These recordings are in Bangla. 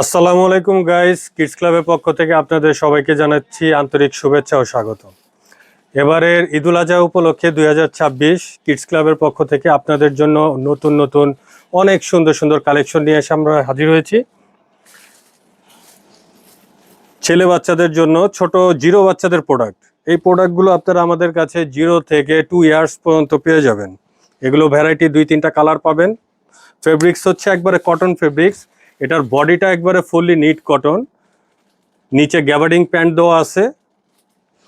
আসসালামু আলাইকুম গাইস, কিডস ক্লাবের পক্ষ থেকে আপনাদের সবাইকে জানাচ্ছি আন্তরিক শুভেচ্ছা ও স্বাগত। এবারের ঈদুল আজহা উপলক্ষে 2026 কিডস ক্লাবের পক্ষ থেকে আপনাদের জন্য নতুন নতুন অনেক সুন্দর সুন্দর কালেকশন নিয়ে এসে আমরা হাজির হয়েছি। ছেলে বাচ্চাদের জন্য ছোট জিরো বাচ্চাদের প্রোডাক্ট, এই প্রোডাক্টগুলো আপনারা আমাদের কাছে 0 থেকে 2 ইয়ার্স পর্যন্ত পেয়ে যাবেন। এগুলো ভ্যারাইটি 2-3টা কালার পাবেন। ফেব্রিক্স হচ্ছে একবারে কটন ফেব্রিক্স। এটার বডিটা একবারে ফুললি নিট কটন, নিচে গ্যাবার্ডিং প্যান্ট দেওয়া আছে।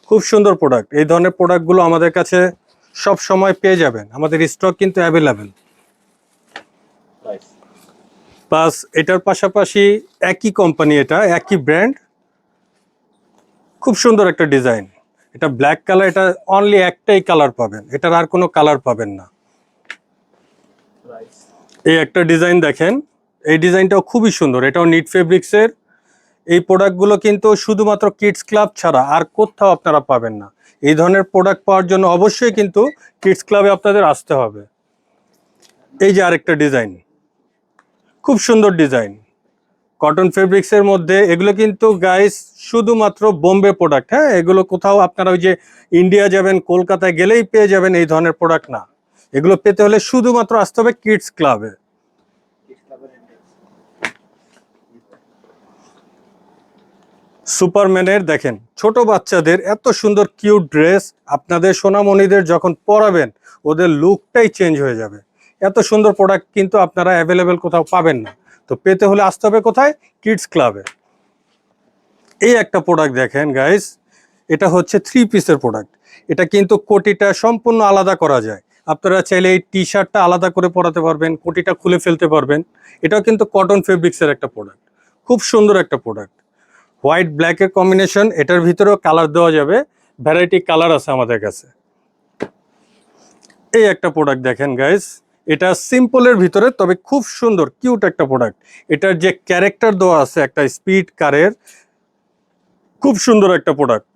খুব সুন্দর প্রোডাক্ট। এই ধরনের প্রোডাক্টগুলো আমাদের কাছে সব সময় পেয়ে যাবেন, আমাদের স্টক কিন্তু অ্যাভেলেবেল। প্লাস এটার পাশাপাশি একই কোম্পানি, এটা একই ব্র্যান্ড, খুব সুন্দর একটা ডিজাইন। এটা ব্ল্যাক কালার, এটা অনলি একটাই কালার পাবেন, এটার আর কোনো কালার পাবেন না। এই একটা ডিজাইন দেখেন, এই ডিজাইনটাও খুবই সুন্দর, এটাও নিট ফেব্রিক্সের। এই প্রোডাক্টগুলো কিন্তু শুধুমাত্র কিডস ক্লাব ছাড়া আর কোথাও আপনারা পাবেন না। এই ধরনের প্রোডাক্ট পাওয়ার জন্য অবশ্যই কিন্তু কিডস ক্লাবে আপনাদের আসতে হবে। এই যে আরেকটা ডিজাইন, খুব সুন্দর ডিজাইন, কটন ফেব্রিক্সের মধ্যে। এগুলো কিন্তু গাইস শুধুমাত্র বোম্বে প্রোডাক্ট। হ্যাঁ, এগুলো কোথাও আপনারা ওই যে ইন্ডিয়া যাবেন, কলকাতায় গেলেই পেয়ে যাবেন এই ধরনের প্রোডাক্ট না। এগুলো পেতে হলে শুধুমাত্র আসতে হবে কিডস ক্লাবে। সুপারম্যানের দেখেন, ছোট বাচ্চাদের এত সুন্দর কিউট ড্রেস, আপনাদের সোনামণিদের যখন পরাবেন ওদের লুকটাই চেঞ্জ হয়ে যাবে। এত সুন্দর প্রোডাক্ট কিন্তু আপনারা অ্যাভেলেবেল কোথাও পাবেন না। তো পেতে হলে আসতে হবে কোথায়? কিডস ক্লাবে। এই একটা প্রোডাক্ট দেখেন গাইস, এটা হচ্ছে 3 পিসের প্রোডাক্ট। এটা কিন্তু কোটিটা সম্পূর্ণ আলাদা করা যায়। আপনারা চাইলে এই টি শার্টটা আলাদা করে পরাতে পারবেন, কোটিটা খুলে ফেলতে পারবেন। এটাও কিন্তু কটন ফেব্রিক্সের একটা প্রোডাক্ট, খুব সুন্দর একটা প্রোডাক্ট। হোয়াইট ব্ল্যাকের কম্বিনেশন, এটার ভিতরেও কালার দেওয়া যাবে, ভ্যারাইটি কালার আছে আমাদের কাছে। এই একটা প্রোডাক্ট দেখেন গাইস, এটা সিম্পলের ভিতরে তবে খুব সুন্দর কিউট একটা প্রোডাক্ট। এটার যে ক্যারেক্টার দেওয়া আছে একটা স্পিড কারের, খুব সুন্দর একটা প্রোডাক্ট।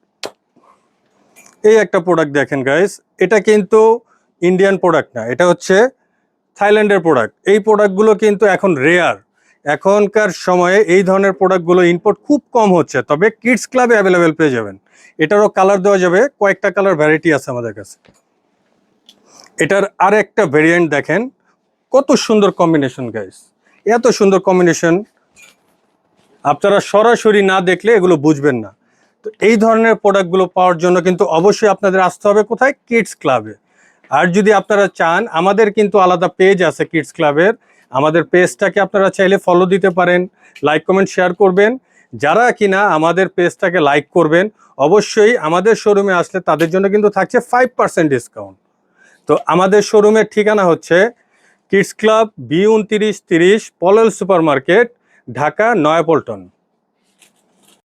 এই একটা প্রোডাক্ট দেখেন গাইস, এটা কিন্তু ইন্ডিয়ান প্রোডাক্ট না, এটা হচ্ছে থাইল্যান্ডের প্রোডাক্ট। এই প্রোডাক্টগুলো কিন্তু এখন রেয়ার। এখনকার সময়ে এই ধরনের প্রোডাক্টগুলো ইম্পোর্ট খুব কম হচ্ছে, তবে কিডস ক্লাবে অ্যাভেলেবেল পেয়ে যাবেন। এটারও কালার দেওয়া যাবে, কয়েকটা কালার ভ্যারাইটি আছে আমাদের কাছে। এটার আর একটা ভেরিয়েন্ট দেখেন, কত সুন্দর কম্বিনেশন গাইস, এত সুন্দর কম্বিনেশন আপনারা সরাসরি না দেখলে এগুলো বুঝবেন না। তো এই ধরনের প্রোডাক্টগুলো পাওয়ার জন্য কিন্তু অবশ্যই আপনাদের আসতে হবে কোথায়? কিডস ক্লাবে। আর যদি আপনারা চান, আমাদের কিন্তু আলাদা পেজ আছে কিডস ক্লাবের। আমাদের পেজটাকে আপনারা চাইলে ফলো দিতে পারেন, লাইক কমেন্ট শেয়ার করবেন। যারা কিনা আমাদের পেজটাকে লাইক করবেন, অবশ্যই আমাদের শোরুমে আসলে তাদের জন্য কিন্তু থাকছে 5% ডিসকাউন্ট। তো আমাদের শোরুমের ঠিকানা হচ্ছে kids club B2930 Polwel super market, Dhaka Naya Paltan.